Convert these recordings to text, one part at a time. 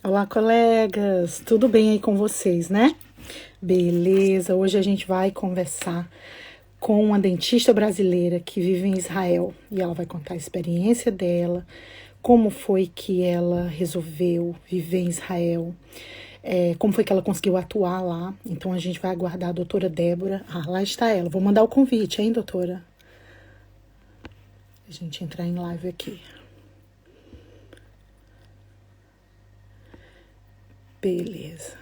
Olá, colegas! Tudo bem aí com vocês, né? Beleza, hoje a gente vai conversar com uma dentista brasileira que vive em Israel e ela vai contar a experiência dela, como foi que ela resolveu viver em Israel, como foi que ela conseguiu atuar lá. Então a gente vai aguardar a doutora Débora. Ah, lá está ela. Vou mandar o convite, hein, doutora? A gente entrar em live aqui. Beleza.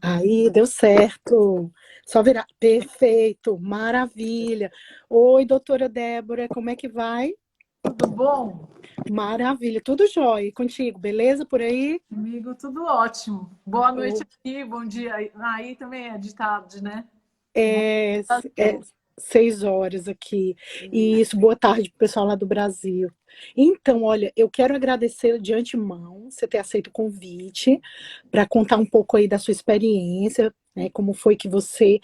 Aí, deu certo. Só virar. Perfeito, maravilha. Oi, doutora Débora, como é que vai? Tudo bom? Maravilha, tudo jóia. E contigo, beleza por aí? Comigo tudo ótimo. Boa noite Oh, aqui, bom dia. Aí também é de tarde, né? Bom é, é Brasil. 6 horas aqui. E isso, boa tarde pro pessoal lá do Brasil. Então, olha, eu quero agradecer de antemão você ter aceito o convite para contar um pouco aí da sua experiência, né? Como foi que você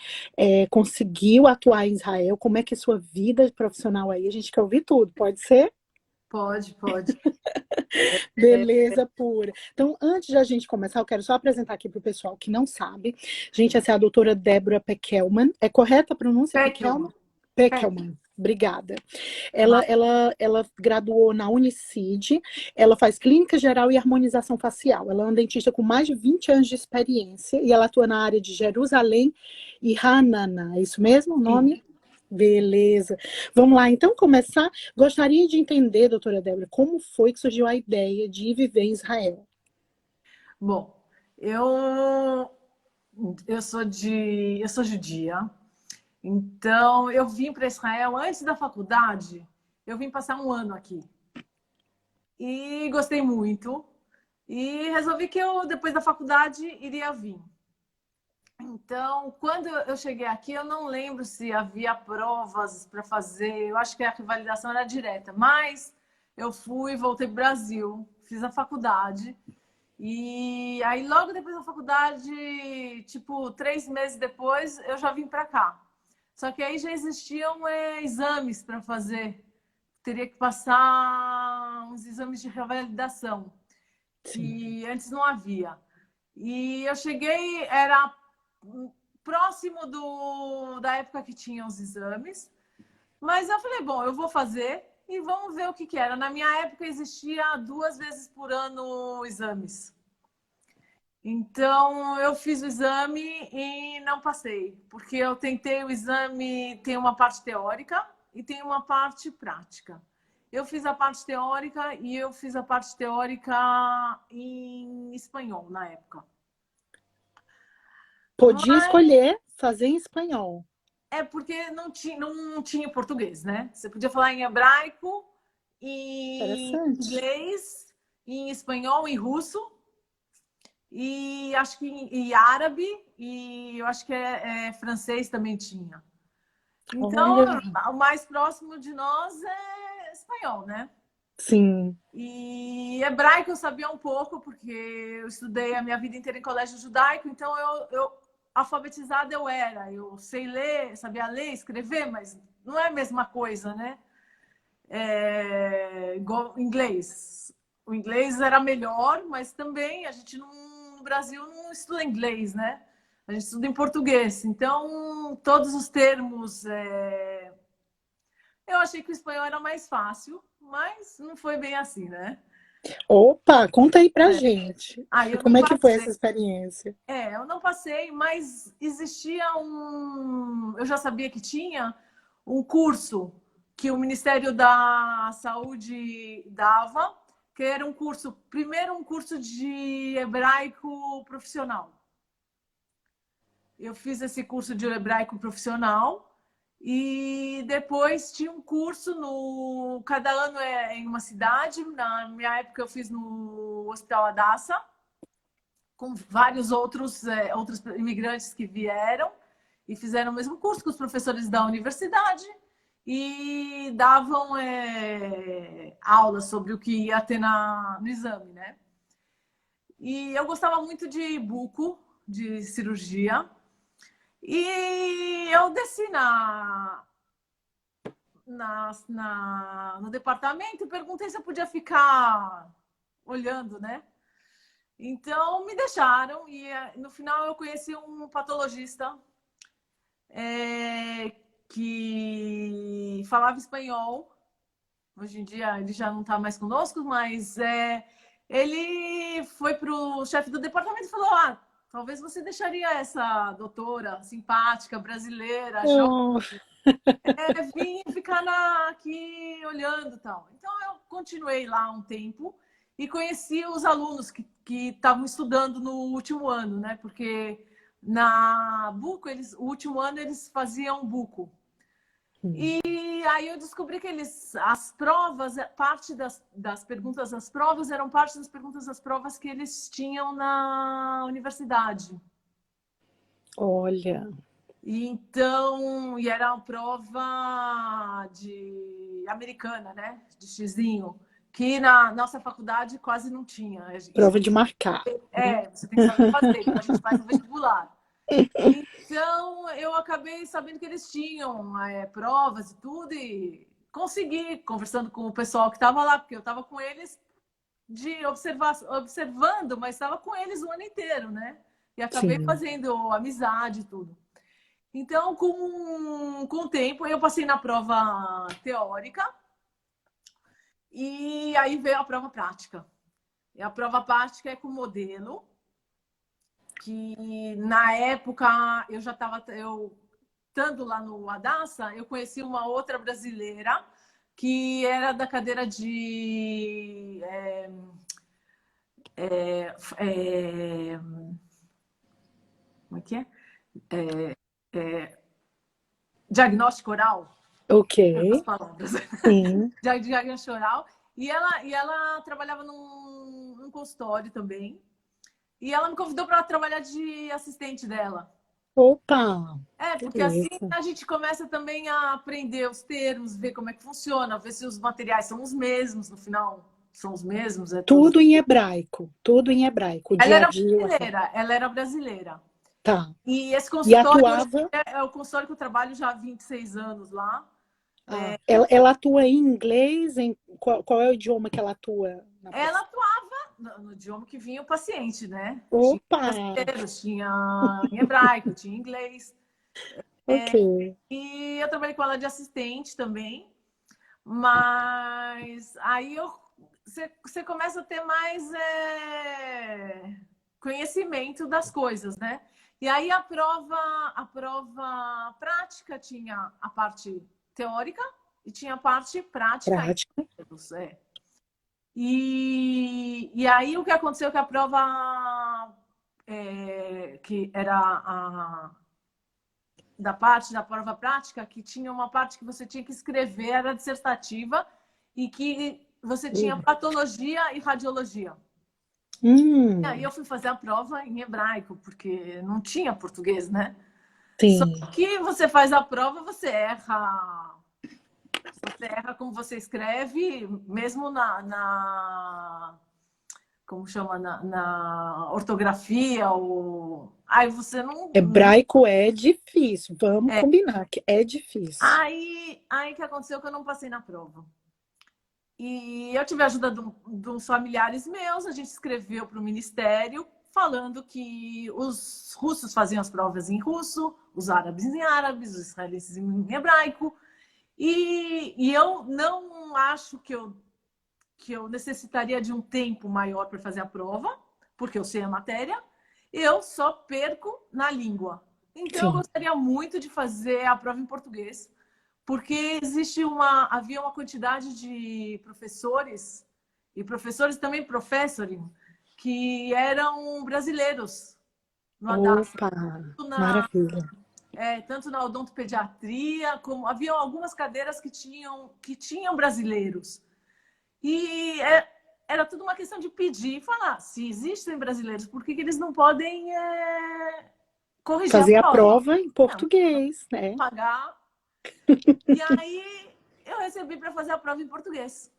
conseguiu atuar em Israel, como é que é sua vida profissional aí? A gente quer ouvir tudo, pode ser? Pode, pode. É, Beleza pura. Então, antes da gente começar, eu quero só apresentar aqui para o pessoal que não sabe. Gente, essa é a doutora Débora Pekelman. É correta a pronúncia, Pekelman? Peckelman. Pekelman. Obrigada. Ela, Mas, ela graduou na Unicid, ela faz clínica geral e harmonização facial. Ela é uma dentista com mais de 20 anos de experiência e ela atua na área de Jerusalém e Hanana. É isso mesmo o sim. nome? Beleza. Vamos lá, então começar. Gostaria de entender, doutora Débora, como foi que surgiu a ideia de viver em Israel? Bom, eu eu sou judia. Então, eu vim para Israel antes da faculdade. Eu vim passar um ano aqui e gostei muito. E resolvi que eu depois da faculdade iria vir. Então, quando eu cheguei aqui, eu não lembro se havia provas para fazer. Eu acho que a revalidação era direta, mas eu fui, voltei para o Brasil, fiz a faculdade. E aí, logo depois da faculdade, tipo, 3 meses depois, eu já vim para cá. Só que aí já existiam exames para fazer. Teria que passar uns exames de revalidação, Sim. que antes não havia. E eu cheguei, era próximo da época que tinha os exames, mas eu falei, bom, eu vou fazer e vamos ver o que era. Na minha época existia 2 vezes por ano exames. Então eu fiz o exame e não passei, porque eu tentei o exame, tem uma parte teórica e tem uma parte prática. Eu fiz a parte teórica e eu fiz a parte teórica em espanhol na época. Podia escolher fazer em espanhol. É porque não tinha português, né? Você podia falar em hebraico, em Interessante. inglês, em espanhol, em russo, e acho que em árabe, e eu acho que francês também tinha. Então, Olha, o mais próximo de nós é espanhol, né? sim. E hebraico eu sabia um pouco, porque eu estudei a minha vida inteira em colégio judaico, então eu alfabetizada eu era. Eu sei ler, sabia ler, escrever, mas não é a mesma coisa, né? Igual inglês. O inglês era melhor, mas também a gente no Brasil não estuda inglês, né? A gente estuda em português. Então, todos os termos. Eu achei que o espanhol era mais fácil, mas não foi bem assim, né? Opa, conta aí pra gente. Aí eu Como não é que foi essa passei. experiência? Eu não passei, mas existia um. Eu já sabia que tinha um curso que o Ministério da Saúde dava, que era um curso, primeiro um curso de hebraico profissional. Eu fiz esse curso de hebraico profissional e depois tinha um curso no. Cada ano é em uma cidade. Na minha época eu fiz no Hospital Adassa com vários outros imigrantes que vieram e fizeram o mesmo curso com os professores da universidade e davam aulas sobre o que ia ter no exame, né? E eu gostava muito de buco, de cirurgia, E eu desci no departamento e perguntei se eu podia ficar olhando, né? Então me deixaram e no final eu conheci um patologista que falava espanhol. Hoje em dia ele já não está mais conosco, mas ele foi para o chefe do departamento e falou: ah, talvez você deixaria essa doutora simpática, brasileira, jovem, Oh, vir ficar aqui olhando e tal. Então eu continuei lá um tempo e conheci os alunos que estavam estudando no último ano, né? Porque na Buco, o último ano eles faziam Buco. E aí eu descobri que as provas, parte das perguntas das provas eram parte das perguntas das provas que eles tinham na universidade. olha, E era uma prova de americana, né? De xizinho, que na nossa faculdade quase não tinha. prova de marcar, né? Você tem que saber fazer, então a gente faz o vestibular. Então, eu acabei sabendo que eles tinham provas e tudo, e consegui, conversando com o pessoal que estava lá, porque eu estava com eles observando, mas estava com eles o ano inteiro, né? E acabei Sim. fazendo amizade e tudo. Então, com o tempo, eu passei na prova teórica e aí veio a prova prática. E a prova prática é com modelo, que na época eu já estava, estando lá no Adassa, eu conheci uma outra brasileira que era da cadeira de como é que é? Diagnóstico oral, Ok, as palavras. sim. Diagnóstico oral. E ela trabalhava num consultório também. E ela me convidou para trabalhar de assistente dela. Opa, Porque assim beleza. a gente começa também a aprender os termos, ver como é que funciona, ver se os materiais são os mesmos, no final são os mesmos, é tudo. Tudo em hebraico, tudo em hebraico, o dia a dia. Ela era brasileira. Tá. E esse E consultório hoje atuava. é o consultório que eu trabalho já há 26 anos lá. Ah, ela atua em inglês? Qual é o idioma que ela atua na Ela profissão? atuava no idioma que vinha o paciente, né? Tinha Opa, brasileiros, tinha em hebraico, tinha em inglês. ok. E eu trabalhei com ela de assistente também. Mas aí você começa a ter mais conhecimento das coisas, né? E aí a prova prática tinha a parte teórica e tinha a parte prática. Prática. E aí o que aconteceu é que a prova que era da parte da prova prática, que tinha uma parte que você tinha que escrever, era dissertativa, e que você tinha patologia e radiologia. E aí eu fui fazer a prova em hebraico, porque não tinha português, né? Só Sim. que você faz a prova, você erra como você escreve, mesmo como chama, na ortografia, aí você não. Hebraico é difícil, vamos combinar que é difícil. Aí que aconteceu que eu não passei na prova. E eu tive a ajuda de uns familiares meus, a gente escreveu para o ministério falando que os russos faziam as provas em russo, os árabes em árabes, os israelenses em hebraico. E eu não acho que eu necessitaria de um tempo maior para fazer a prova, porque eu sei a matéria, eu só perco na língua. Então, eu Sim. gostaria muito de fazer a prova em português, porque havia uma quantidade de professores, e professores também professores, que eram brasileiros no Adassa. Opa, Na, maravilha. tanto na odontopediatria, como havia algumas cadeiras que tinham brasileiros. E era tudo uma questão de pedir e falar, se existem brasileiros, por que eles não podem corrigir a Fazer a prova? prova em Não, português, né? pagar. E aí eu recebi para fazer a prova em português.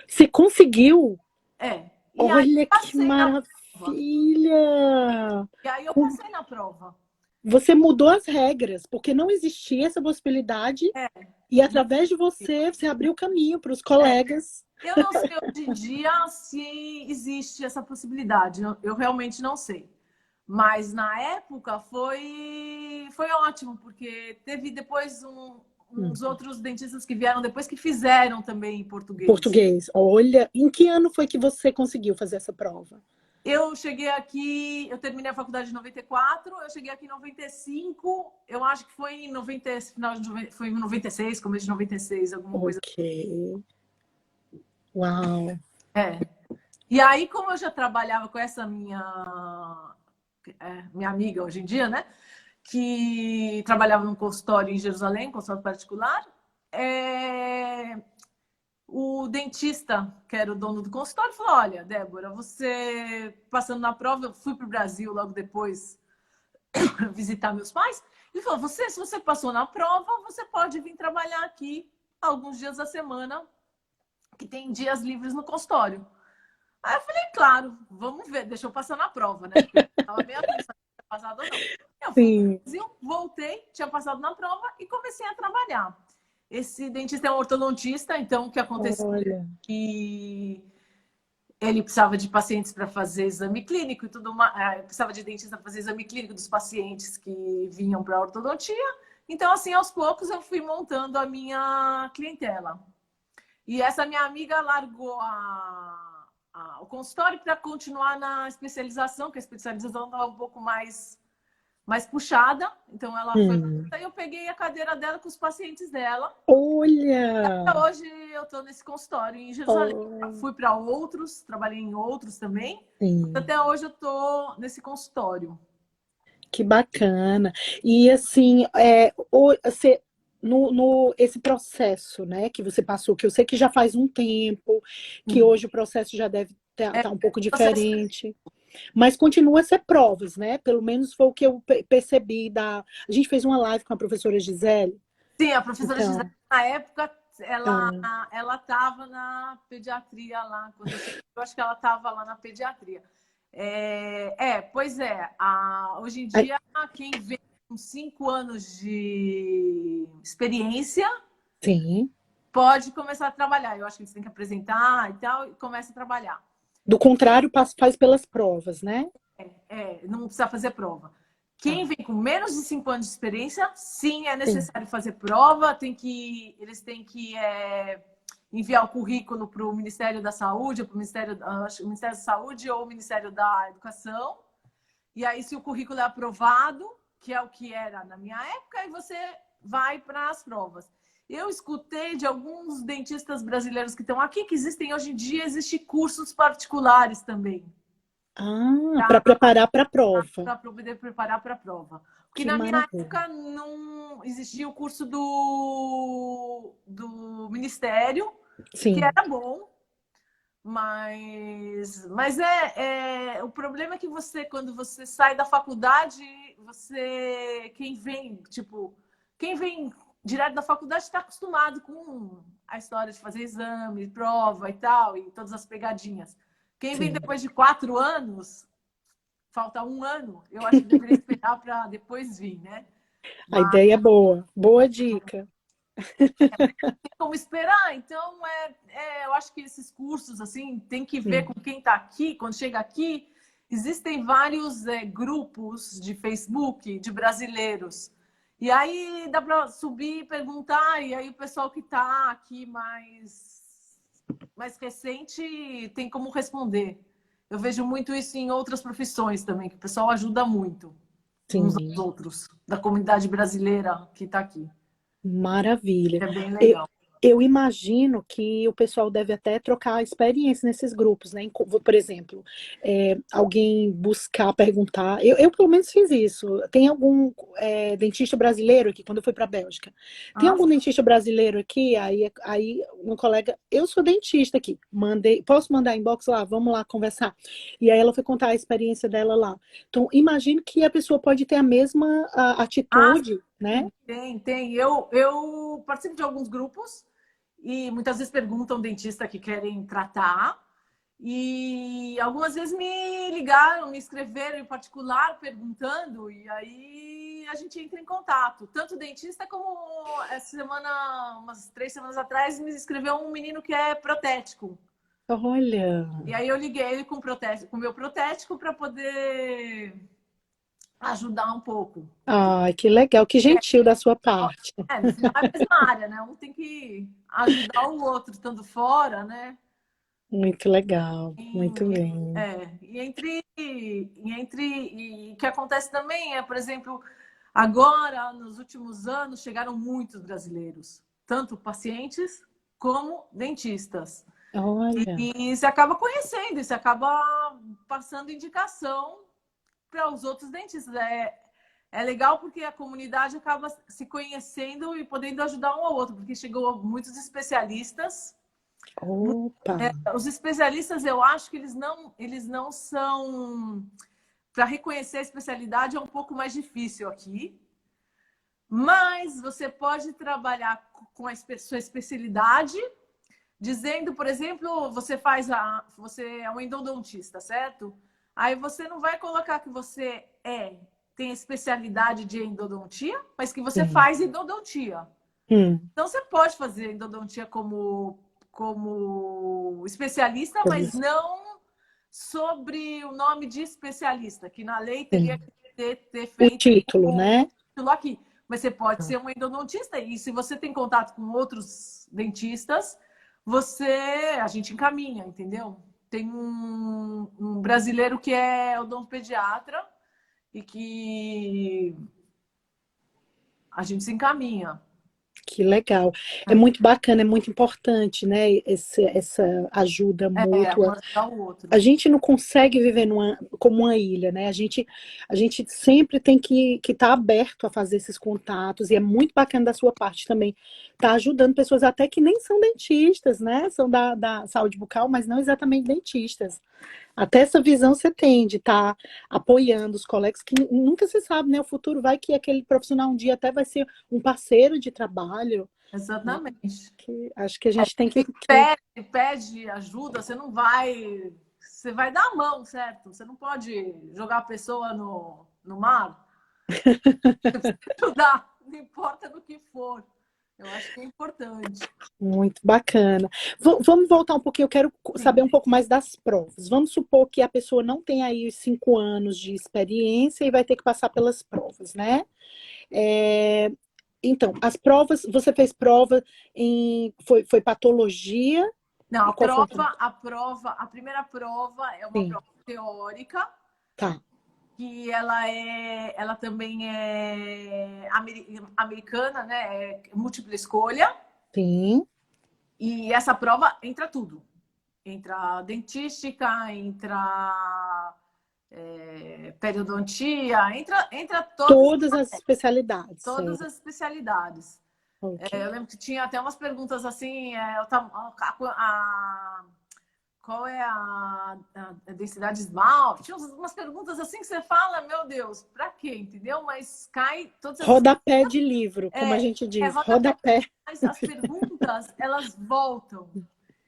Você conseguiu? E aí Olha que passei na prova. maravilha! E aí eu Com- passei na prova. você mudou as regras, porque não existia essa possibilidade, É, e através de você, você abriu o caminho para os colegas. eu não sei hoje em dia se existe essa possibilidade. Eu realmente não sei. Mas na época foi ótimo, porque teve depois uns outros dentistas que vieram depois que fizeram também em português. Português. Olha, em que ano foi que você conseguiu fazer essa prova? Eu cheguei aqui, eu terminei a faculdade em 94, eu cheguei aqui em 95, eu acho que foi em 90, final de 90, foi em 96, começo de 96, alguma coisa. Ok. Uau. É. E aí, como eu já trabalhava com essa minha amiga hoje em dia, né? Que trabalhava num consultório em Jerusalém, consultório particular, o dentista, que era o dono do consultório, falou: Olha, Débora, você passando na prova, eu fui para o Brasil logo depois visitar meus pais. Ele falou: se você passou na prova, você pode vir trabalhar aqui alguns dias da semana, que tem dias livres no consultório. Aí eu falei: Claro, vamos ver, deixa eu passar na prova, né? Porque eu estava meio aflita se tinha passado ou não. Eu fui para o Sim. Brasil, voltei, tinha passado na prova e comecei a trabalhar. Esse dentista é um ortodontista, então o que aconteceu Olha. é que ele precisava de pacientes para fazer exame clínico e tudo mais, precisava de dentista para fazer exame clínico dos pacientes que vinham para a ortodontia. Então, assim, aos poucos eu fui montando a minha clientela. E essa minha amiga largou o consultório para continuar na especialização, que a especialização estava um pouco mais puxada. Então, ela foi. Aí eu peguei a cadeira dela com os pacientes dela. Olha. Hoje eu estou nesse consultório em Jerusalém. Fui para outros, trabalhei em outros também. Sim. Até hoje eu estou nesse consultório. Que bacana. E assim, você, esse processo, né, que você passou, que eu sei que já faz um tempo, que hoje o processo já deve estar um pouco diferente. Mas continua a ser provas, né? Pelo menos foi o que eu percebi da. A gente fez uma live com a professora Gisele. Sim, a professora Então, Gisele, na época, ela estava na pediatria lá. Quando eu cheguei, eu acho que ela estava lá na pediatria. Pois é. Hoje em dia, quem vem com 5 anos de experiência sim. pode começar a trabalhar. Eu acho que você tem que apresentar e tal, e começa a trabalhar. Do contrário, faz pelas provas, né? Não precisa fazer prova. Quem vem com menos de 5 anos de experiência, sim, é necessário fazer prova, eles têm que enviar o currículo para o Ministério da Saúde, para o Ministério da Saúde ou o Ministério da Educação. E aí, se o currículo é aprovado, que é o que era na minha época, aí você vai para as provas. Eu escutei de alguns dentistas brasileiros que estão aqui que hoje em dia existem cursos particulares também. Para preparar para a prova. Para poder preparar para a prova. Porque Que na minha maravilha. época não existia o curso do Ministério, Sim. que era bom, mas o problema é que quando você sai da faculdade, quem vem direto da faculdade está acostumado com a história de fazer exame, prova e tal, e todas as pegadinhas. Quem vem depois de 4 anos, falta 1 ano, eu acho que deveria esperar para depois vir, né? A ideia é boa. Boa dica. Tem como esperar, então eu acho que esses cursos assim tem que ver com quem está aqui. Quando chega aqui, existem vários grupos de Facebook de brasileiros. E aí dá para subir e perguntar, e aí o pessoal que está aqui mais recente tem como responder. Eu vejo muito isso em outras profissões também, que o pessoal ajuda muito uns aos outros, da comunidade brasileira que está aqui. Maravilha. É bem legal. Eu imagino que o pessoal deve até trocar experiência nesses grupos, né? Por exemplo, alguém buscar perguntar. Eu pelo menos fiz isso. Tem algum dentista brasileiro aqui, quando eu fui para a Bélgica? Tem algum dentista brasileiro aqui? Aí uma colega, eu sou dentista aqui, posso mandar inbox lá? Vamos lá conversar. E aí ela foi contar a experiência dela lá. Então, imagino que a pessoa pode ter a mesma atitude, né? Tem. Eu participo de alguns grupos e muitas vezes perguntam dentista que querem tratar. E algumas vezes me ligaram, me escreveram em particular perguntando, e aí a gente entra em contato. Tanto o dentista como essa semana, umas 3 semanas atrás, me escreveu um menino que é protético. Olha, E aí eu liguei ele com o meu protético para poder ajudar um pouco. ai, que legal, que gentil da sua parte. No final é a mesma área, né? Um tem que ajudar o outro estando fora, né? Muito legal, muito E, bem. e o que acontece também é, por exemplo, agora, nos últimos anos, chegaram muitos brasileiros, tanto pacientes como dentistas. Olha, E você acaba conhecendo, você acaba passando indicação para os outros dentistas. É legal porque a comunidade acaba se conhecendo e podendo ajudar um ao outro, porque chegou muitos especialistas. opa, Os especialistas, eu acho que eles não são. Para reconhecer a especialidade é um pouco mais difícil aqui, mas você pode trabalhar com a sua especialidade, dizendo, por exemplo, você é um endodontista, certo? Aí você não vai colocar que você tem especialidade de endodontia, mas que você sim. faz endodontia. Hum, Então você pode fazer endodontia como especialista, mas não sobre o nome de especialista, que na lei teria sim. que ter O feito título, o né? título aqui. Mas você pode ser um endodontista, e se você tem contato com outros dentistas, a gente encaminha, entendeu? Tem um brasileiro que é odontopediatra e que a gente se encaminha. Que legal. É muito bacana, é muito importante, né? Essa ajuda Um mútua. ajudar o A outro. gente não consegue viver como uma ilha, né? A gente sempre tem que estar aberto a fazer esses contatos, e é muito bacana da sua parte também estar ajudando pessoas até que nem são dentistas, né? São da saúde bucal, mas não exatamente dentistas. Até essa visão você tem de estar apoiando os colegas, que nunca se sabe, né? O futuro vai que aquele profissional um dia até vai ser um parceiro de trabalho, né? Exatamente. Que acho que a gente tem Quem pede ajuda, você não vai. Você vai dar a mão, certo? Você não pode jogar a pessoa no mar. Você precisa ajudar, não importa do que for. Eu acho que é importante. Muito bacana. Vamos voltar um pouquinho, eu quero saber Sim. um pouco mais das provas. Vamos supor que a pessoa não tem aí os 5 anos de experiência e vai ter que passar pelas provas, né? É, então, as provas, você fez prova foi patologia Não, e qual foi outra? a primeira prova é uma Sim, prova teórica, tá, que ela também é americana, né? É múltipla escolha. sim, E essa prova entra tudo. Entra dentística, entra periodontia, entra todas as especialidades, todas certo? as especialidades. Ok. Eu lembro que tinha até umas perguntas assim, qual é a densidade de esmalte? Tinha umas perguntas assim que você fala, meu Deus, pra quê, entendeu? Mas cai todas essas... Rodapé de livro, como a É, gente diz, rodapé, rodapé. mas as perguntas, elas voltam.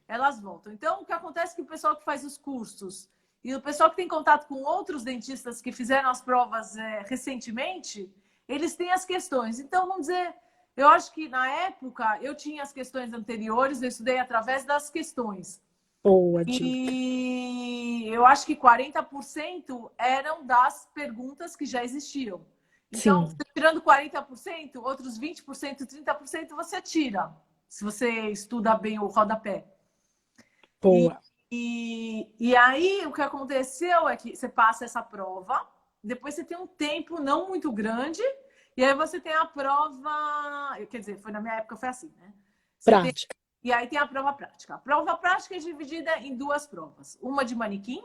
Elas voltam. Então, o que acontece é que o pessoal que faz os cursos e o pessoal que tem contato com outros dentistas que fizeram as provas recentemente, eles têm as questões. Então, vamos dizer, eu acho que na época eu tinha as questões anteriores, eu estudei através das questões. Boa dica. E eu acho que 40% eram das perguntas que já existiam. Então, Sim, tirando 40%, outros 20%, 30% você tira, se você estuda bem o rodapé. E, boa. e aí, o que aconteceu é que você passa essa prova, depois você tem um tempo não muito grande, e aí você tem a prova. Quer dizer, foi na minha época, foi assim, né? Você tem, Prática. e aí tem a prova prática. A prova prática é dividida em duas provas: uma de manequim,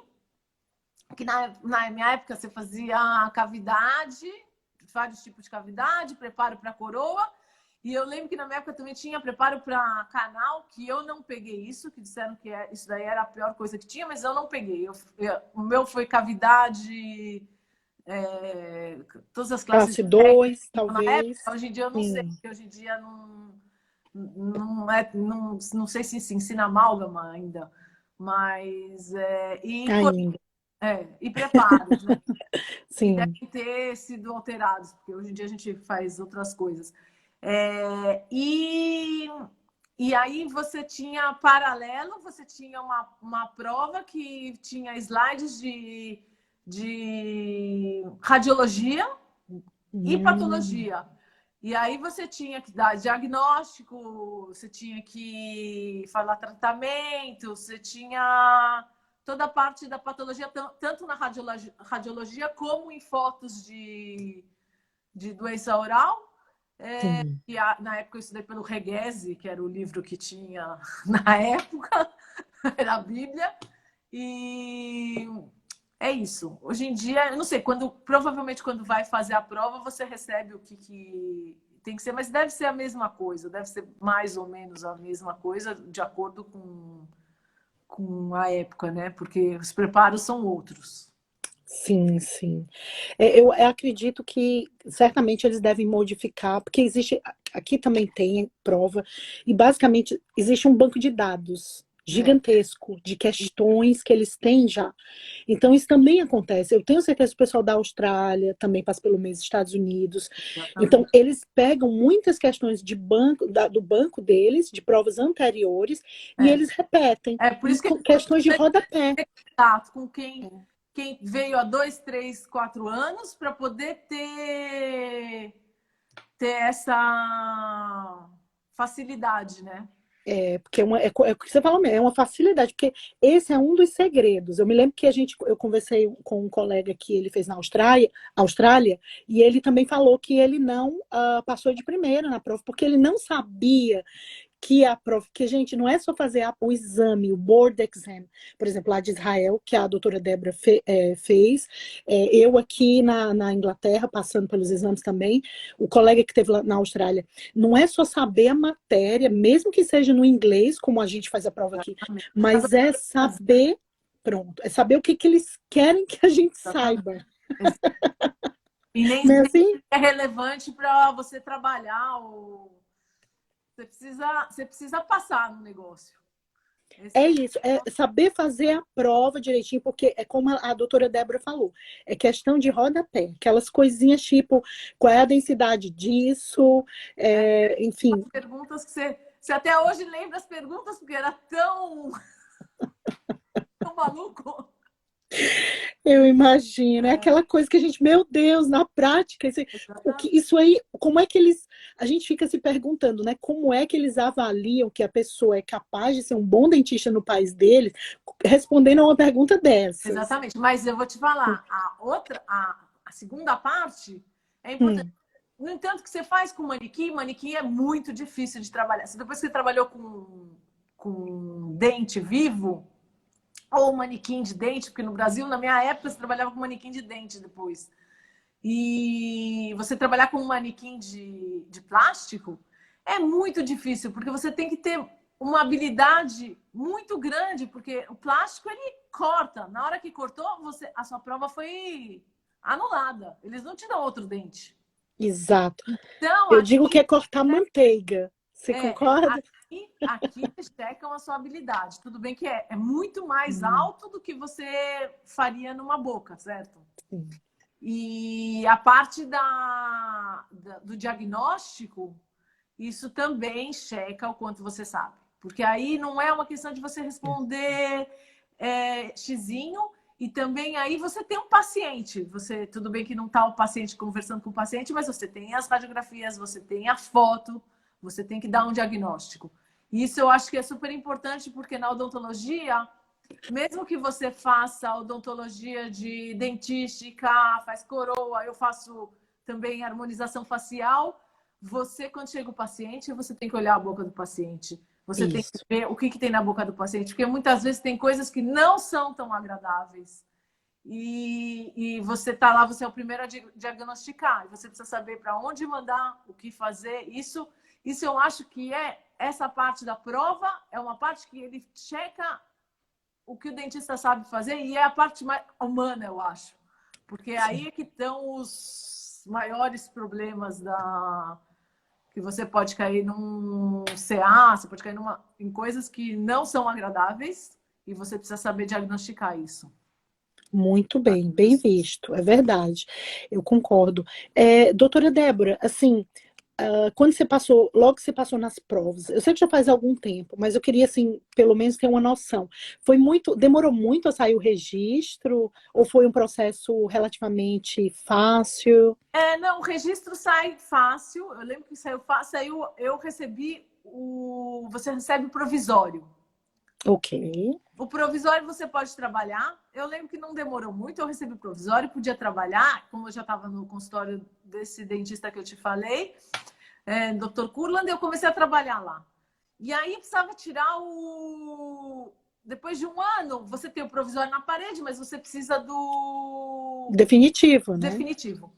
que na minha época você fazia cavidade, vários tipos de cavidade, preparo para coroa. E eu lembro que na minha época também tinha preparo para canal, que eu não peguei isso, que disseram que isso daí era a pior coisa que tinha, mas eu não peguei. O meu foi cavidade, todas as classes Classe de técnica 2 na época. talvez. Hoje em dia eu não sei, Sim, porque hoje em dia não sei se ensina amálgama ainda. Mas, e ainda. e preparos, né? Que Sim, devem ter sido alterados, porque hoje em dia a gente faz outras coisas. É, e aí você tinha paralelo, você tinha uma prova que tinha slides de radiologia e hum, patologia. E aí você tinha que dar diagnóstico, você tinha que falar tratamento, você tinha toda a parte da patologia, tanto na radiologia como em fotos de doença oral. sim. E na época eu estudei pelo Reguese, que era o livro que tinha na época, era a Bíblia. E é isso. Hoje em dia, eu não sei, provavelmente quando vai fazer a prova, você recebe o que tem que ser, mas deve ser a mesma coisa, deve ser mais ou menos a mesma coisa, de acordo com a época, né? Porque os preparos são outros. Sim, sim. Eu acredito que certamente eles devem modificar, porque existe, aqui também tem prova, e basicamente existe um banco de dados É, gigantesco de questões que eles têm já. Então, isso também acontece. Eu tenho certeza que o pessoal da Austrália também passa pelo mês Estados Unidos. Então, exatamente. eles pegam muitas questões de banco, do banco deles, de provas anteriores, e É, eles repetem. é por E isso que com questões de rodapé. ter contato com quem veio há 2, 3, 4 anos para poder ter essa facilidade, né? Porque é o que você falou mesmo, é uma facilidade, porque esse é um dos segredos. Eu me lembro que eu conversei com um colega que ele fez na Austrália, e ele também falou que ele não passou de primeira na prova, porque ele não sabia que a prova, que, gente, não é só fazer o exame, o board exam, por exemplo, lá de Israel, que a doutora Débora fez, eu aqui na Inglaterra, passando pelos exames também, o colega que teve lá na Austrália, não é só saber a matéria, mesmo que seja no inglês, como a gente faz a prova aqui, Exatamente. mas é saber, pronto, é saber o que, que eles querem que a gente Exatamente. saiba. E nem Não é assim? é relevante para você trabalhar. Você precisa passar no negócio. Esse É é isso, é saber fazer a prova direitinho, porque é como a doutora Débora falou, é questão de rodapé, aquelas coisinhas tipo, qual é a densidade disso, enfim, as perguntas que você até hoje lembra as perguntas, porque era tão maluco. eu imagino, é É, aquela coisa que a gente, meu Deus, na prática, exatamente. isso aí, como é que eles, a gente fica se perguntando, né, como é que eles avaliam que a pessoa é capaz de ser um bom dentista no país deles, respondendo a uma pergunta dessas. Exatamente. Mas eu vou te falar, a segunda parte é importante. Hum, No entanto, que você faz com manequim é muito difícil de trabalhar. Depois que você trabalhou com dente vivo, ou manequim de dente, porque no Brasil, na minha época, você trabalhava com manequim de dente depois. E você trabalhar com um manequim de plástico é muito difícil, porque você tem que ter uma habilidade muito grande, porque o plástico ele corta. Na hora que cortou, a sua prova foi anulada. Eles não te dão outro dente. exato. Então, Eu digo que é cortar manteiga. Você concorda? aqui eles checam a sua habilidade. Tudo bem que é muito mais Hum, alto do que você faria numa boca, certo? sim. E a parte do diagnóstico, isso também checa o quanto você sabe. Porque aí não é uma questão de você responder xizinho, e também aí você tem um paciente. Tudo bem que não está o paciente conversando com o paciente, mas você tem as radiografias, você tem a foto, você tem que dar um diagnóstico. E isso eu acho que é super importante, porque na odontologia, mesmo que você faça odontologia de dentística, faz coroa, eu faço também harmonização facial, você, quando chega o paciente, você tem que olhar a boca do paciente. Você tem que Isso. ver o que tem na boca do paciente, porque muitas vezes tem coisas que não são tão agradáveis. E você está lá, você é o primeiro a diagnosticar. E você precisa saber para onde mandar, o que fazer. Isso eu acho que essa parte da prova, é uma parte que ele checa o que o dentista sabe fazer, e é a parte mais humana, eu acho. Porque aí Sim. é que estão os maiores problemas que você pode cair num CA, você pode cair em coisas que não são agradáveis, e você precisa saber diagnosticar isso. Muito bem, bem visto, é verdade. Eu concordo. Doutora Débora, assim, quando você passou, logo que você passou nas provas, eu sei que já faz algum tempo, mas eu queria, assim, pelo menos ter uma noção. Demorou muito a sair o registro, ou foi um processo relativamente fácil? Não, o registro sai fácil. Eu lembro que saiu fácil. Eu recebi você recebe o provisório. Ok. O provisório você pode trabalhar. Eu lembro que não demorou muito. Eu recebi o provisório, podia trabalhar, como eu já estava no consultório desse dentista que eu te falei, Dr. Kurland, eu comecei a trabalhar lá. E aí precisava tirar o. Depois de um ano, você tem o provisório na parede, mas você precisa do Definitivo, né? definitivo.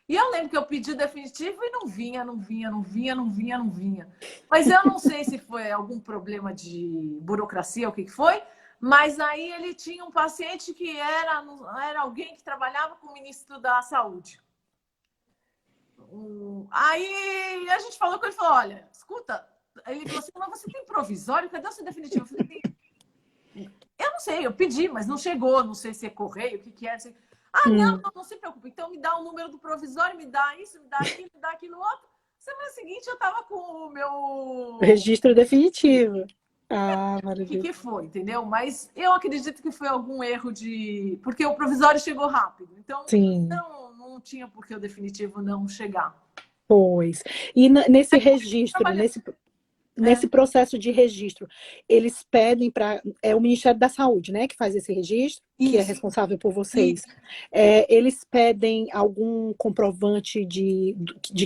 E eu lembro que eu pedi o definitivo e não vinha, não vinha, não vinha, não vinha, não vinha. Mas eu não sei se foi algum problema de burocracia ou o que foi, mas aí ele tinha um paciente que era alguém que trabalhava com o ministro da Saúde. Aí a gente falou com ele, falou, olha, escuta, ele falou assim, mas você tem provisório? Cadê o seu definitivo? Eu falei, eu não sei, eu pedi, mas não chegou, não sei se é correio, o que é. Não se preocupe. Então me dá o número do provisório, me dá isso, me dá aquilo outro. Semana seguinte eu estava com o meu. Registro definitivo. Ah, O que, maravilha. que foi, entendeu? Mas eu acredito que foi algum erro de. Porque o provisório chegou rápido. Então Sim. não tinha por que o definitivo não chegar. Pois. E nesse registro, Trabalhando. nesse processo de registro, eles pedem para. É o Ministério da Saúde, né, que faz esse registro, que é Isso. responsável por Isso. vocês. Eles pedem algum comprovante de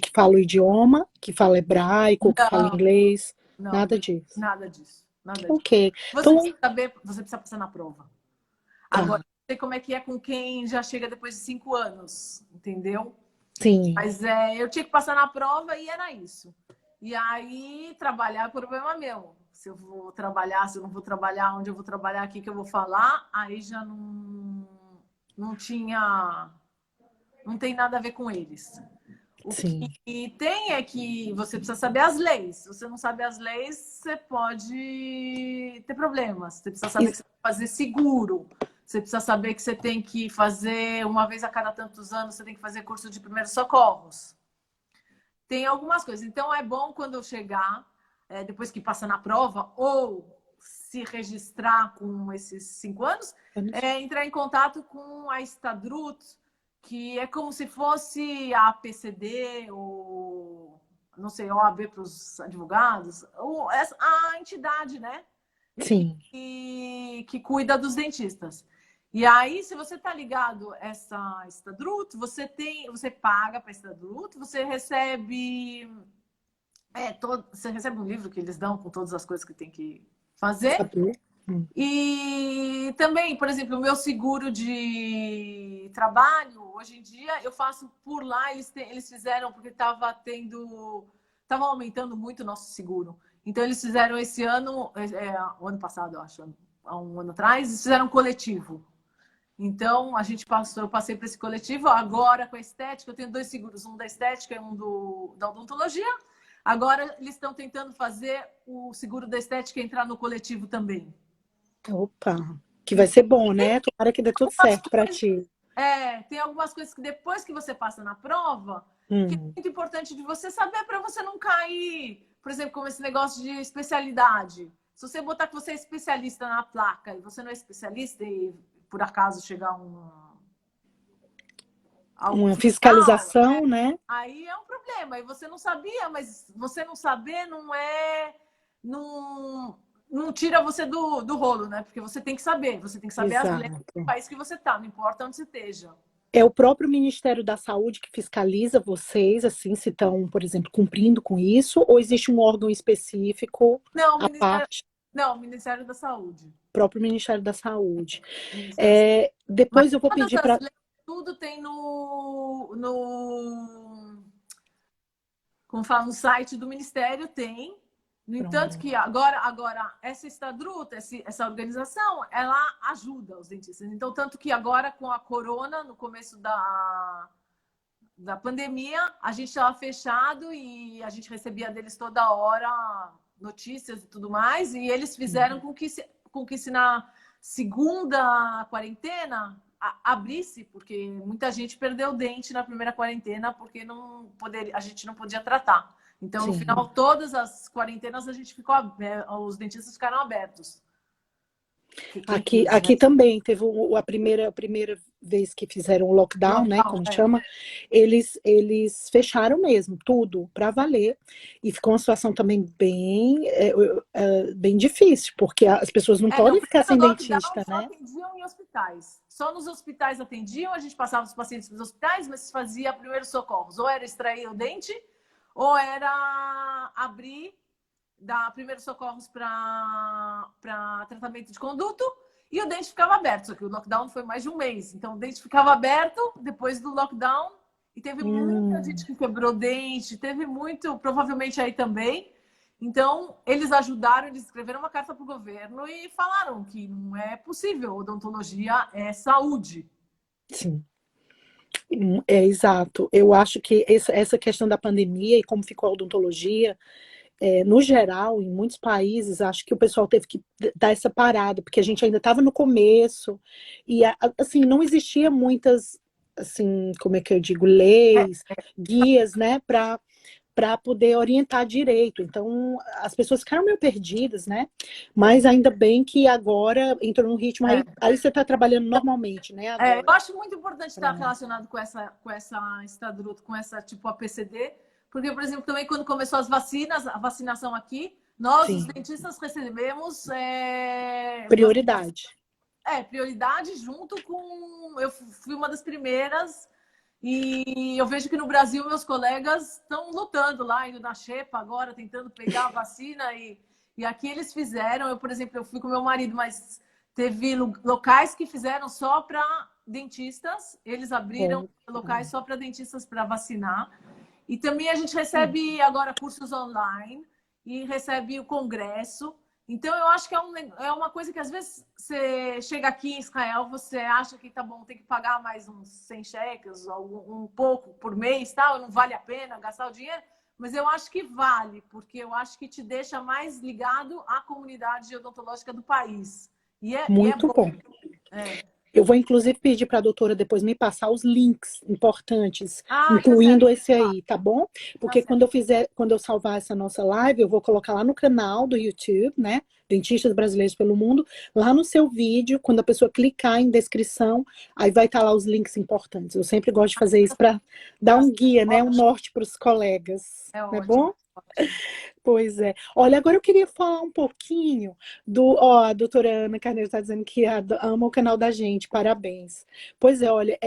que fala o idioma, que fala hebraico, que fala Não, inglês, não, nada disso. nada disso. Nada disso. Ok. Você Então, precisa saber, você precisa passar na prova. Agora, tá. não sei como é que é com quem já chega depois de 5 anos, entendeu? Sim, Mas eu tinha que passar na prova e era isso. E aí, trabalhar é problema meu. Se eu vou trabalhar, se eu não vou trabalhar, onde eu vou trabalhar, o que eu vou falar, aí já não tinha. Não tem nada a ver com eles. O sim. que tem é que você precisa saber as leis. Se você não sabe as leis, você pode ter problemas. Você precisa saber que você tem que fazer seguro. Você precisa saber que você tem que fazer, uma vez a cada tantos anos, você tem que fazer curso de primeiros socorros. Tem algumas coisas. Então, é bom quando eu chegar, depois que passa na prova, ou se registrar com esses 5 anos, entrar em contato com a Stadrut, que é como se fosse a PCD, ou não sei, OAB para os advogados, ou a entidade, né? Sim. Que cuida dos dentistas. E aí, se você está ligado a essa Stadrut, você paga para a Stadrut, você recebe você recebe um livro que eles dão com todas as coisas que tem que fazer. Saber. E também, por exemplo, o meu seguro de trabalho, hoje em dia, eu faço por lá, eles fizeram, porque estava aumentando muito o nosso seguro. Então, eles fizeram esse ano, o ano passado, eu acho, há um ano atrás, eles fizeram um coletivo. Então, eu passei para esse coletivo. Agora, com a estética, eu tenho 2 seguros, um da estética e um da odontologia. Agora, eles estão tentando fazer o seguro da estética entrar no coletivo também. Opa, que vai ser bom, né? Tomara que dê tudo certo para ti. Tem algumas coisas que depois que você passa na prova, que é muito importante de você saber para você não cair, por exemplo, como esse negócio de especialidade. Se você botar que você é especialista na placa e você não é especialista e por acaso chegar algum Uma fiscal, fiscalização, né? aí é um problema. E você não sabia, mas você não saber não é. Não tira você do rolo, né? Porque você tem que saber. Você tem que saber as leis Exato. do país que você está, não importa onde você esteja. É o próprio Ministério da Saúde que fiscaliza vocês, assim, se estão, por exemplo, cumprindo com isso, ou existe um órgão específico Não, à parte? não, Ministério da Saúde. Próprio Ministério da Saúde. Ministério da Saúde. Mas Depois eu vou todas pedir as para. leis, tudo tem como fala, no site do Ministério tem. No entanto, que agora essa Estadruta, essa organização, ela ajuda os dentistas. Então, tanto que agora, com a corona, no começo da pandemia, a gente estava fechado e a gente recebia deles toda hora notícias e tudo mais, e eles fizeram com que se na segunda quarentena abrisse, porque muita gente perdeu o dente na primeira quarentena porque a gente não podia tratar. Então, no Sim. final, todas as quarentenas a gente ficou, os dentistas ficaram abertos. Quem Aqui, quis, né? aqui também teve a primeira vez que fizeram o lockdown, né, Lockdown, como chama, eles fecharam mesmo tudo para valer e ficou uma situação também bem difícil, porque as pessoas não Não, podem ficar sem primeiro lockdown dentista, só né? atendiam em hospitais. Só nos hospitais atendiam, a gente passava os pacientes nos hospitais, mas fazia primeiros socorros. Ou era extrair o dente, ou era abrir, dar primeiros socorros para tratamento de conduto, e o dente ficava aberto. Só que o lockdown foi mais de um mês. Então o dente ficava aberto depois do lockdown, e teve muita gente que quebrou dente, teve muito, provavelmente aí também. Então, eles ajudaram, eles escreveram uma carta para o governo e falaram que não é possível, odontologia é saúde. Sim. É exato. Eu acho que essa questão da pandemia e como ficou a odontologia, no geral, em muitos países, acho que o pessoal teve que dar essa parada, porque a gente ainda estava no começo, e assim, não existia muitas, assim, como é que eu digo, leis, guias, né, para poder orientar direito. Então, as pessoas ficaram meio perdidas, né? Mas ainda bem que agora entrou num ritmo, aí você está trabalhando normalmente, né, Eu agora. acho muito importante estar relacionado com essa estadruto, com essa tipo APCD, porque, por exemplo, também quando começou as vacinas, a vacinação aqui, nós, os Sim, dentistas, recebemos prioridade. prioridade junto com... Eu fui uma das primeiras e eu vejo que no Brasil meus colegas estão lutando lá, indo na xepa agora, tentando pegar a vacina e aqui eles fizeram. Eu, por exemplo, eu fui com meu marido, mas teve locais que fizeram só para dentistas, eles abriram Bom, locais só para dentistas para vacinar. E também a gente recebe agora cursos online e recebe o congresso. Então, eu acho que é uma coisa que às vezes você chega aqui em Israel, você acha que tá bom, tem que pagar mais uns 100 cheques, um pouco por mês, tal, não vale a pena gastar o dinheiro, mas eu acho que vale, porque eu acho que te deixa mais ligado à comunidade odontológica do país. E é muito bom. bom. Eu vou, inclusive, pedir para a doutora depois me passar os links importantes, Ah, tá incluindo certo. esse aí, tá bom? Tá Porque certo. quando eu salvar essa nossa live, eu vou colocar lá no canal do YouTube, né? Dentistas Brasileiros pelo Mundo, lá no seu vídeo, quando a pessoa clicar em descrição, aí vai estar lá os links importantes. Eu sempre gosto de fazer isso para dar Tá um certo. guia, né? Um Ótimo. norte para os colegas. É Não é ótimo. bom? Ótimo. Pois é. Olha, agora eu queria falar um pouquinho a doutora Ana Carneiro está dizendo que ama o canal da gente, parabéns. Pois é, olha,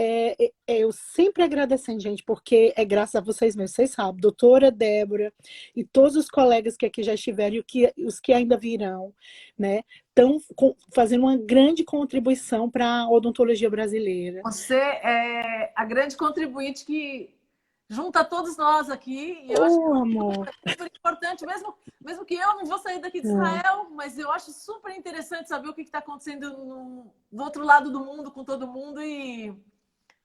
eu sempre agradecendo, gente, porque é graças a vocês mesmos, vocês sabem, doutora Débora e todos os colegas que aqui já estiveram e os que ainda virão, né, estão fazendo uma grande contribuição para a odontologia brasileira. Você é a grande contribuinte que junta todos nós aqui, e eu acho que Ô, amor. é super importante, mesmo que eu não vou sair daqui de É. Israel, mas eu acho super interessante saber o que está acontecendo do outro lado do mundo, com todo mundo, e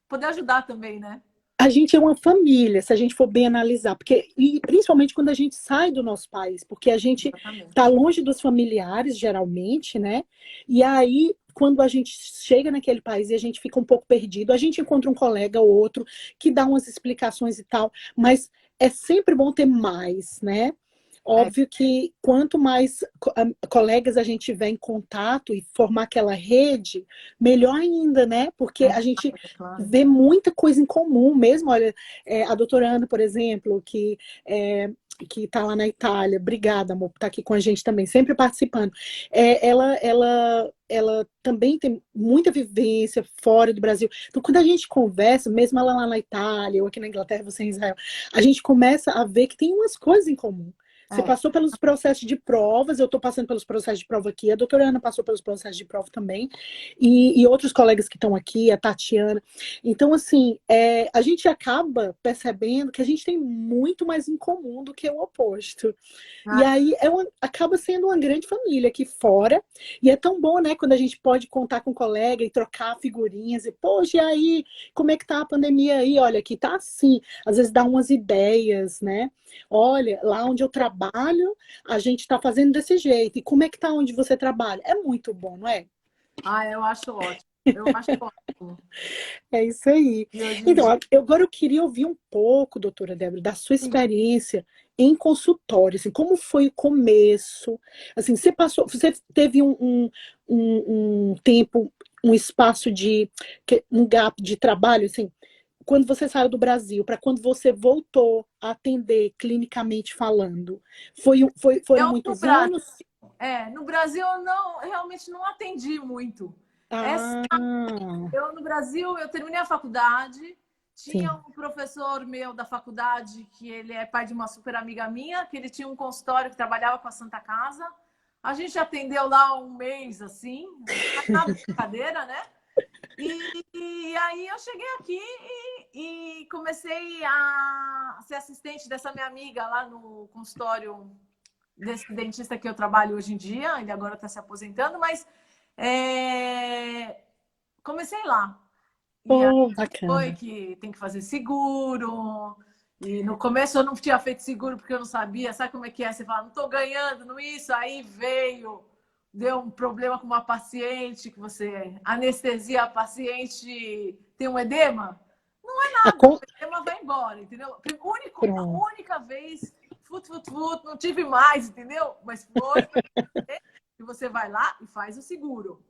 poder ajudar também, né? A gente é uma família, se a gente for bem analisar, porque e principalmente quando a gente sai do nosso país, porque a gente Exatamente. está longe dos familiares, geralmente, né? E aí, quando a gente chega naquele país e a gente fica um pouco perdido, a gente encontra um colega ou outro que dá umas explicações e tal, mas é sempre bom ter mais, né? Óbvio que quanto mais colegas a gente tiver em contato e formar aquela rede, melhor ainda, né? Porque a gente Claro. vê muita coisa em comum mesmo. Olha, a doutora Ana, por exemplo, que está lá na Itália, obrigada, amor, por estar aqui com a gente também, sempre participando. Ela também tem muita vivência fora do Brasil. Então, quando a gente conversa, mesmo ela lá na Itália, ou aqui na Inglaterra, você em Israel, a gente começa a ver que tem umas coisas em comum. Você passou pelos processos de provas, eu estou passando pelos processos de prova aqui, a doutora Ana passou pelos processos de prova também, e outros colegas que estão aqui, a Tatiana. Então, assim, a gente acaba percebendo que a gente tem muito mais em comum do que o oposto. E aí acaba sendo uma grande família aqui fora, e é tão bom, né, quando a gente pode contar com um colega e trocar figurinhas, e, poxa, e aí, como é que tá a pandemia aí? Olha, aqui tá assim, às vezes dá umas ideias, né? Olha, lá onde eu trabalho, a gente está fazendo desse jeito. E como é que tá onde você trabalha? É muito bom, não é? Eu acho ótimo. Eu acho ótimo. É isso aí. E hoje em Então, dia, agora eu queria ouvir um pouco, doutora Débora, da sua sim. experiência em consultório, assim, como foi o começo? Assim, você teve um tempo, um espaço um gap de trabalho, assim, quando você saiu do Brasil, para quando você voltou a atender clinicamente falando, foram Eu no muitos Brasil, anos? no Brasil eu não realmente não atendi muito. Essa, Ah, eu no Brasil eu terminei a faculdade, tinha sim. um professor meu da faculdade que ele é pai de uma super amiga minha, que ele tinha um consultório que trabalhava com a Santa Casa. A gente atendeu lá um mês assim, na brincadeira, né? E aí eu cheguei aqui e comecei a ser assistente dessa minha amiga lá no consultório desse dentista que eu trabalho hoje em dia. Ele agora está se aposentando, mas comecei lá. E aí Oh, foi bacana. que tem que fazer seguro. E no começo eu não tinha feito seguro porque eu não sabia. Sabe como é que é? Você fala, não estou ganhando no isso. Aí veio, deu um problema com uma paciente, que você anestesia a paciente, tem um edema. A Nada, con... o edema vai embora, entendeu? A Pronto. única vez, não tive mais, entendeu? Mas foi que você vai lá e faz o seguro.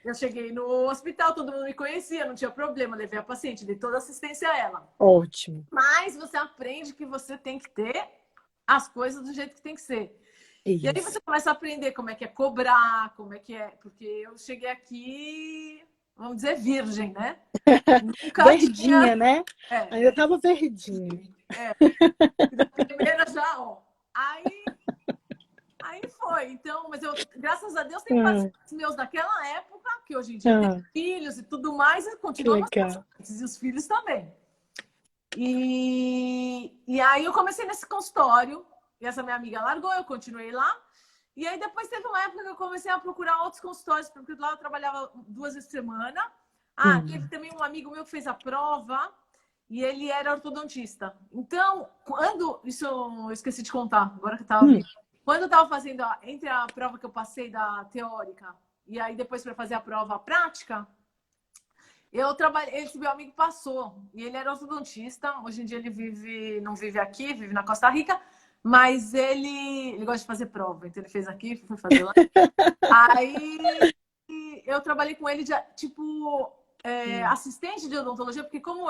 Eu cheguei no hospital, todo mundo me conhecia, não tinha problema, levei a paciente, dei toda assistência a ela. Ótimo. Mas você aprende que você tem que ter as coisas do jeito que tem que ser. E aí Isso. você começa a aprender como é que é cobrar, como é que é. Porque eu cheguei aqui, vamos dizer, virgem, né? Nunca Verdinha, tinha. né? É, Ainda tava verdinha. é. Da primeira já, ó. Aí foi. Então, mas eu, graças a Deus, tenho Ah, pacientes meus daquela época, que hoje em dia tem ah, filhos e tudo mais, e que continuam meus legal. pacientes, e os filhos também. E aí eu comecei nesse consultório, e essa minha amiga largou, eu continuei lá. E aí depois teve uma época que eu comecei a procurar outros consultórios, porque lá eu trabalhava 2 vezes por semana. Ah, teve Hum, também um amigo meu que fez a prova e ele era ortodontista. Então, quando. Isso eu esqueci de contar, agora que eu estava hum, vindo. Quando eu estava fazendo, entre a prova que eu passei da teórica e aí depois para fazer a prova prática, eu trabalhei, esse meu amigo passou, e ele era ortodontista. Hoje em dia ele vive, não vive aqui, vive na Costa Rica, mas ele gosta de fazer prova, então ele fez aqui, foi fazer lá. Aí eu trabalhei com ele, de, tipo, hum. assistente de odontologia, porque como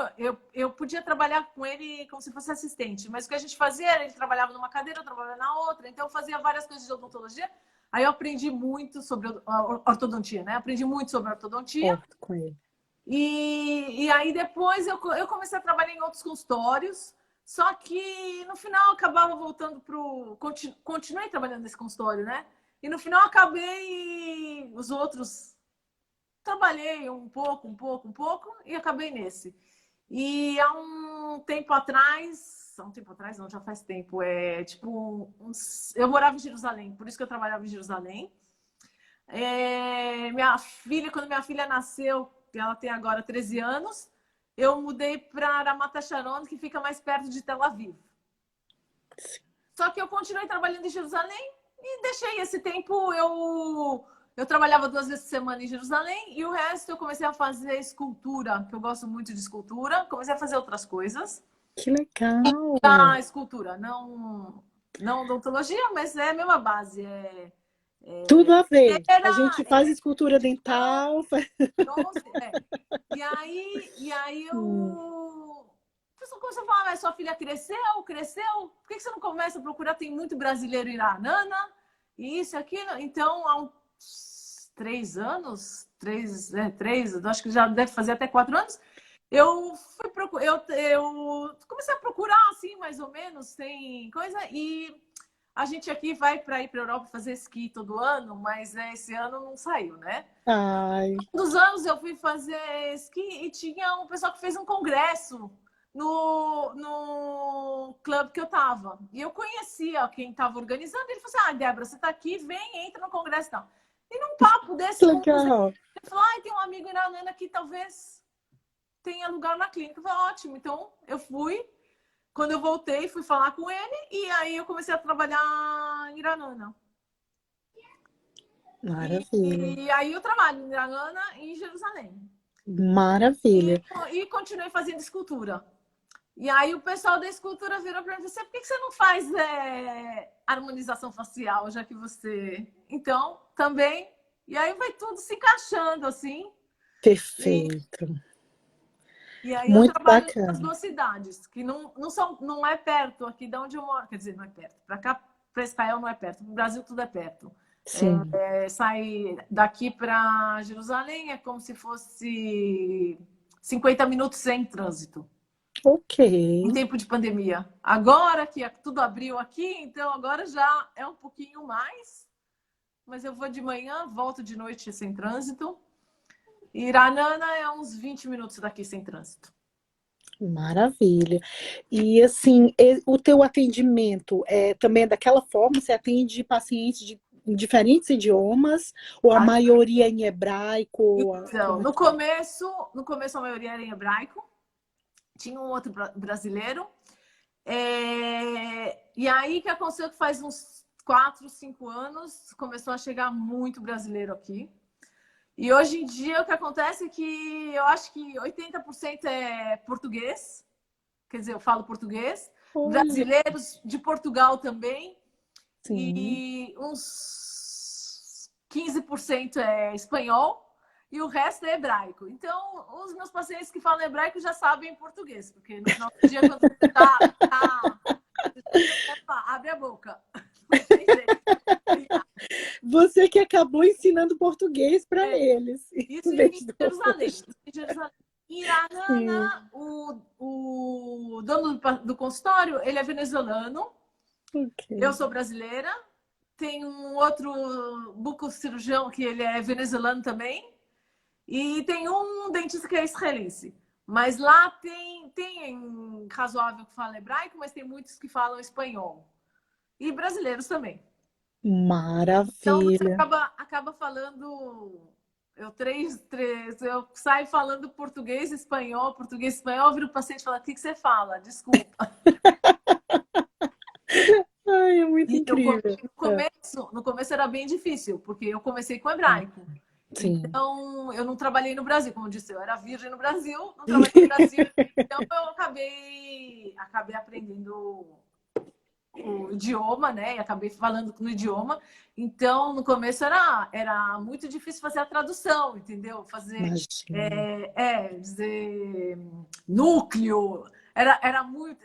eu podia trabalhar com ele como se fosse assistente, mas o que a gente fazia era, ele trabalhava numa cadeira, eu trabalhava na outra, então eu fazia várias coisas de odontologia. Aí eu aprendi muito sobre a ortodontia, né? Aprendi muito sobre a ortodontia. Ótimo com ele. E aí depois eu comecei a trabalhar em outros consultórios, só que no final eu acabava voltando para o. Continuei trabalhando nesse consultório, né? E no final acabei os outros. Trabalhei um pouco e acabei nesse. E há um tempo atrás, não, já faz tempo, eu morava em Jerusalém, por isso que eu trabalhava em Jerusalém. Minha filha, quando minha filha nasceu, ela tem agora 13 anos, eu mudei para Ramat Sharon, que fica mais perto de Tel Aviv. Só que eu continuei trabalhando em Jerusalém e deixei esse tempo. Eu trabalhava 2 vezes por semana em Jerusalém e o resto eu comecei a fazer escultura, que eu gosto muito de escultura. Comecei a fazer outras coisas. Que legal. A escultura, não odontologia, mas é a mesma base. Tudo a ver. A Era, gente faz escultura dental. E aí Hum, a pessoa começou a falar, mas sua filha cresceu, por que você não começa a procurar? Tem muito brasileiro em Iranana, e isso, aquilo. Então, há uns 3 anos, eu acho que já deve fazer até 4 anos, eu fui procurar, eu comecei a procurar, assim, mais ou menos, tem coisa, e a gente aqui vai para ir para a Europa fazer esqui todo ano, mas esse ano não saiu, né? ai, Um dos anos eu fui fazer esqui e tinha um pessoal que fez um congresso no clube que eu tava. E eu conhecia quem estava organizando. Ele falou assim: Débora, você tá aqui, vem, entra no congresso e tal. E num papo que desse, vamos dizer, legal. ele falou: tem um amigo iranano que talvez tenha lugar na clínica. Eu falei: ótimo. Então eu fui. Quando eu voltei, fui falar com ele e aí eu comecei a trabalhar em Iranana. Maravilha. E aí eu trabalho em Granada e em Jerusalém. Maravilha. E continuei fazendo escultura. E aí o pessoal da escultura virou para mim e disse: por que você não faz harmonização facial, já que você. Então, também. E aí vai tudo se encaixando assim. E, Perfeito. e aí eu Muito trabalho nas bacana. duas cidades, que não é perto aqui de onde eu moro. Quer dizer, não é perto. Para cá, para Israel não é perto. No Brasil tudo é perto. Sim. Sai daqui para Jerusalém é como se fosse 50 minutos sem trânsito. Ok. Em tempo de pandemia. Agora que tudo abriu aqui, então agora já é um pouquinho mais, mas eu vou de manhã, volto de noite sem trânsito. E Iranana é uns 20 minutos daqui sem trânsito. Maravilha. E assim, o teu atendimento também é daquela forma? Você atende pacientes em diferentes idiomas? Ou a maioria é em hebraico? Então, Como é no que é? começo, no começo a maioria era em hebraico. Tinha um outro brasileiro. E aí que aconteceu que faz uns 4, 5 anos começou a chegar muito brasileiro aqui. E hoje em dia o que acontece é que eu acho que 80% é português, quer dizer, eu falo português, Olha, brasileiros de Portugal também, sim. e uns 15% é espanhol e o resto é hebraico. Então, os meus pacientes que falam hebraico já sabem português, porque no final do dia, quando você abre a boca. Não tem jeito. Você que acabou ensinando português para eles, Isso em vez em do Jerusalém. rosto. Em Jerusalém. Em Sim. Iranana, o dono do consultório, ele é venezuelano. Eu Ok. sou brasileira. Tem um outro bucocirurgião que ele é venezuelano também. E tem um dentista que é israelense. Mas lá tem razoável que fala hebraico, mas tem muitos que falam espanhol. E brasileiros também. Então você Maravilha. acaba falando. Eu saio falando português, espanhol, viro o paciente e falo: o que você fala? Desculpa. Ai, é muito E incrível. É. no começo era bem difícil, porque eu comecei com hebraico. Sim. Então, eu não trabalhei no Brasil, como eu disse, eu era virgem no Brasil, não trabalhei no Brasil, então eu acabei aprendendo o idioma, né? E acabei falando no idioma. Então, no começo era muito difícil fazer a tradução, entendeu? Fazer, Imagina. dizer núcleo. Era muito.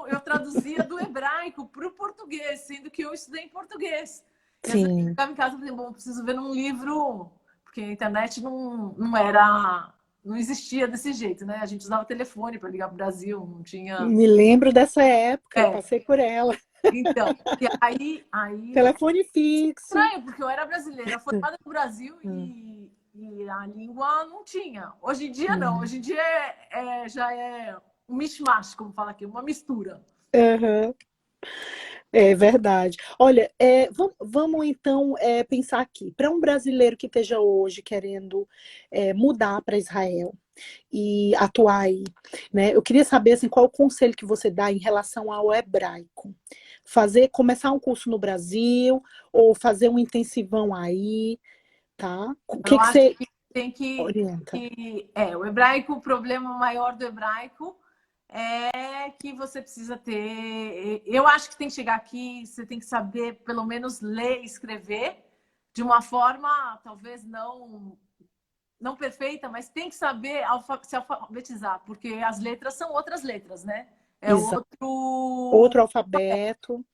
Eu traduzia do hebraico para o português, sendo que eu estudei em português. E às vezes eu Sim. ficava em casa e falei, bom, preciso ver num livro, porque a internet não era. Não existia desse jeito, né? A gente usava telefone para ligar para o Brasil, não tinha. Me lembro dessa época, eu É, passei por ela. então, e aí Telefone fixo. estranho, porque eu era brasileira, formada no Brasil Hum, e a língua não tinha. Hoje em dia, não. hum. Hoje em dia já é um mishmash, como fala aqui, uma mistura. Aham. É verdade. Olha, vamos então pensar aqui. Para um brasileiro que esteja hoje querendo mudar para Israel e atuar aí, né? Eu queria saber assim, qual o conselho que você dá em relação ao hebraico? Começar um curso no Brasil ou fazer um intensivão aí, tá? O que Eu que acho você que tem orienta? o hebraico, o problema maior do hebraico é que você precisa ter. Eu acho que tem que chegar aqui, você tem que saber pelo menos ler e escrever de uma forma, talvez não perfeita, mas tem que saber se alfabetizar, porque as letras são outras letras, né? É Exato. outro. Outro alfabeto,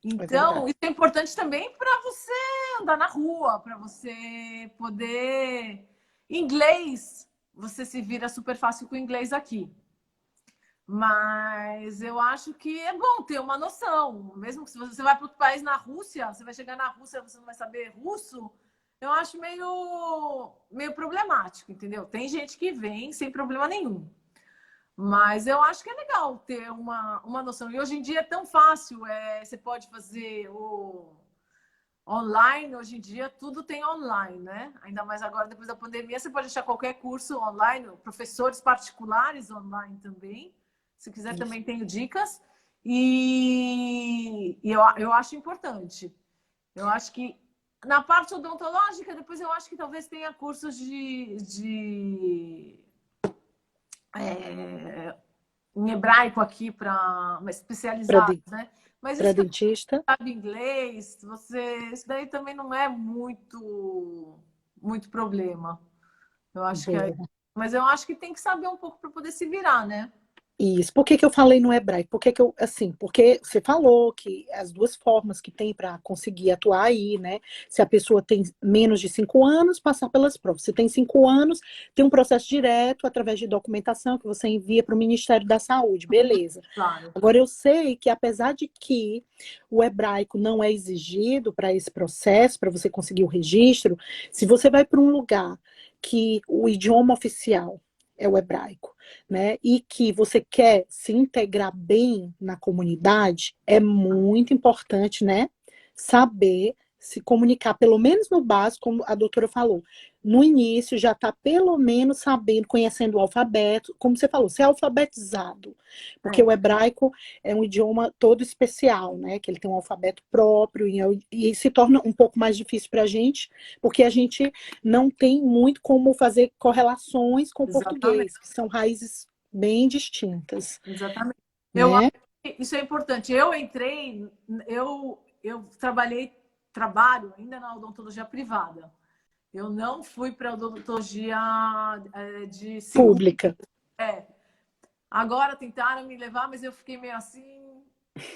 é Então, verdade. isso é importante também para você andar na rua, para você poder. Inglês, você se vira super fácil com inglês aqui. Mas eu acho que é bom ter uma noção. Mesmo que se você vai para outro país na Rússia, você vai chegar na Rússia e você não vai saber russo, eu acho meio problemático, entendeu? Tem gente que vem sem problema nenhum. Mas eu acho que é legal ter uma noção. E hoje em dia é tão fácil, você pode fazer o online, hoje em dia tudo tem online, né? Ainda mais agora, depois da pandemia, você pode achar qualquer curso online, professores particulares online também. Se quiser, Isso. também tenho dicas. E eu acho importante. Eu acho que Na parte odontológica, depois eu acho que talvez tenha cursos em hebraico aqui para especializados, né? Mas Para isso dentista? sabe inglês, isso daí também não é muito problema. Eu acho que Boa. mas eu acho que tem que saber um pouco para poder se virar, né? Isso. Por que que eu falei no hebraico? Por que que eu, assim, porque você falou que as duas formas que tem para conseguir atuar aí, né? Se a pessoa tem menos de 5 anos, passar pelas provas. Se tem 5 anos, tem um processo direto através de documentação que você envia para o Ministério da Saúde, beleza. Claro. Agora, eu sei que apesar de que o hebraico não é exigido para esse processo, para você conseguir o registro, se você vai para um lugar que o idioma oficial é o hebraico, né? E que você quer se integrar bem na comunidade, é muito importante, né? Saber se comunicar, pelo menos no básico, como a doutora falou. No início, já está pelo menos sabendo, conhecendo o alfabeto, como você falou, ser alfabetizado. Porque É, o hebraico é um idioma todo especial, né? Que ele tem um alfabeto próprio e se torna um pouco mais difícil para a gente, porque a gente não tem muito como fazer correlações com o exatamente, português, que são raízes bem distintas, exatamente. Eu acho né? que isso é importante. Eu trabalho ainda na odontologia privada. Eu não fui para a odontologia de seguro. Pública. É. Agora tentaram me levar, mas eu fiquei meio assim,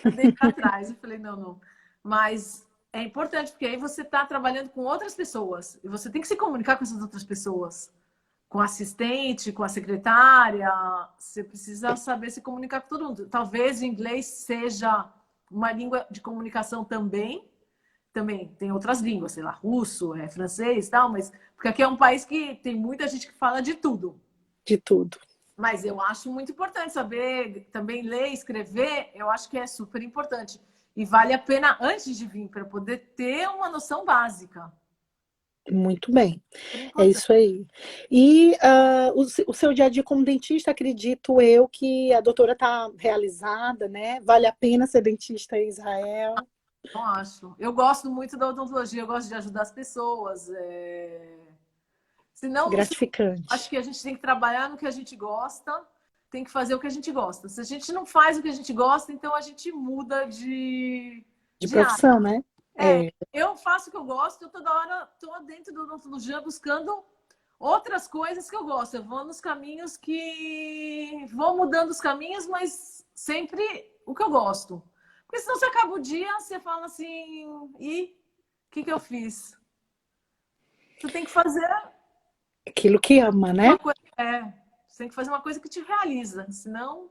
andei para trás. Eu falei, não, não. Mas é importante, porque aí você está trabalhando com outras pessoas. E você tem que se comunicar com essas outras pessoas. Com a assistente, com a secretária. Você precisa saber se comunicar com todo mundo. Talvez o inglês seja uma língua de comunicação também. Também tem outras línguas, sei lá, russo, francês e tal, mas porque aqui é um país que tem muita gente que fala de tudo. De tudo. Mas eu acho muito importante saber também ler, escrever, eu acho que é super importante. E vale a pena antes de vir, para poder ter uma noção básica. Muito bem. Super É importante. isso aí. E o seu dia a dia como dentista, acredito eu que a doutora está realizada, né? Vale a pena ser dentista em Israel. Eu acho. Eu gosto muito da odontologia, eu gosto de ajudar as pessoas. Senão, acho Gratificante. que a gente tem que trabalhar no que a gente gosta, tem que fazer o que a gente gosta. Se a gente não faz o que a gente gosta, então a gente muda De de área. profissão, né? É, Eu faço o que eu gosto, eu toda hora estou dentro da odontologia buscando outras coisas que eu gosto. Eu vou nos caminhos que vou mudando os caminhos, mas sempre o que eu gosto. Porque senão você acaba o dia, você fala assim, e o que eu fiz? Você tem que fazer aquilo que ama, uma né? coisa, você tem que fazer uma coisa que te realiza, senão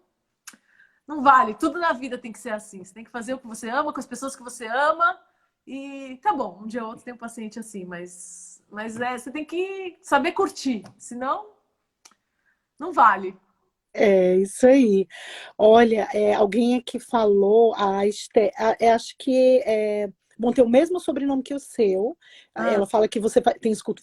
não vale. Tudo na vida tem que ser assim. Você tem que fazer o que você ama, com as pessoas que você ama. E tá bom, um dia ou outro tem um paciente assim, mas você tem que saber curtir, senão não vale. É isso aí. Olha, alguém aqui falou, acho que bom, tem o mesmo sobrenome que o seu. Ah, Ela fala que você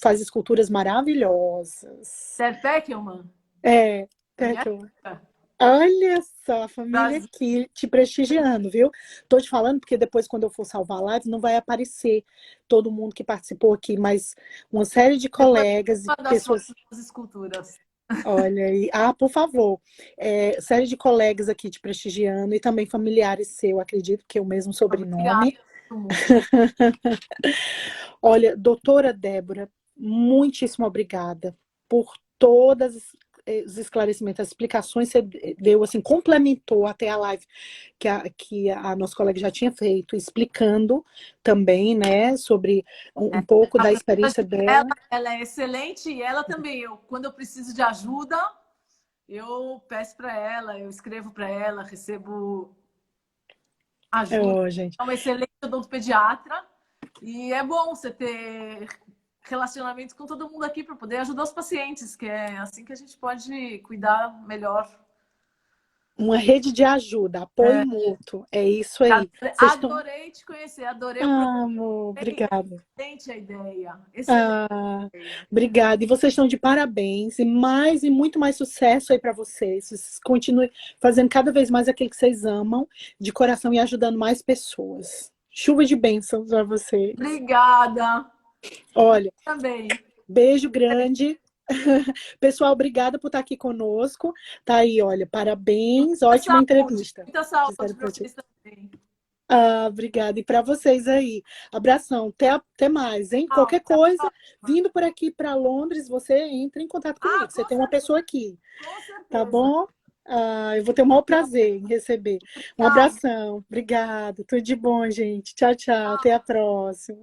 faz esculturas maravilhosas. Ted Beckelman, É, a minha Tecla. amiga, Olha só, a família Brasil. aqui te prestigiando, viu? Tô te falando porque depois, quando eu for salvar a live, não vai aparecer todo mundo que participou aqui, mas uma série de Depois colegas e uma das pessoas. fotos das esculturas. Olha aí. Ah, por favor. Série de colegas aqui te prestigiando e também familiares seu, acredito que é o mesmo Obrigada, sobrenome. todo mundo. Olha, doutora Débora, muitíssimo obrigada por todas os esclarecimentos, as explicações que você deu, assim, complementou até a live que a nossa colega já tinha feito, explicando também, né, sobre um pouco A da professora experiência Gisela, dela. ela é excelente e ela também. Quando eu preciso de ajuda, eu peço para ela, eu escrevo para ela, recebo ajuda. Oh, gente. É uma excelente odontopediatra e é bom você ter relacionamento com todo mundo aqui para poder ajudar os pacientes, que é assim que a gente pode cuidar melhor. Uma rede de ajuda, apoio mútuo. É isso aí. Vocês estão. Adorei te conhecer, adorei o programa. Amo, obrigada. Excelente a ideia. Excelente Ah, a ideia. obrigada. E vocês estão de parabéns. E muito mais sucesso aí para vocês. Vocês continuem fazendo cada vez mais aquilo que vocês amam de coração e ajudando mais pessoas. Chuva de bênçãos para vocês. Obrigada. Olha, Também. beijo grande. Pessoal, obrigada por estar aqui conosco. Tá aí, olha, parabéns, ótima entrevista. Muita saúde Disseram para pra ti. vocês também. Ah, obrigada. E para vocês aí. Abração. Até mais, hein? Tchau, Qualquer até a coisa, próxima. vindo por aqui para Londres, você entra em contato Ah, comigo. Você tem uma pessoa aqui, com tá certeza. bom? Ah, eu vou ter o maior prazer em receber. Um Obrigada. abração. Obrigada. Tudo de bom, gente. Tchau, tchau. Até a próxima.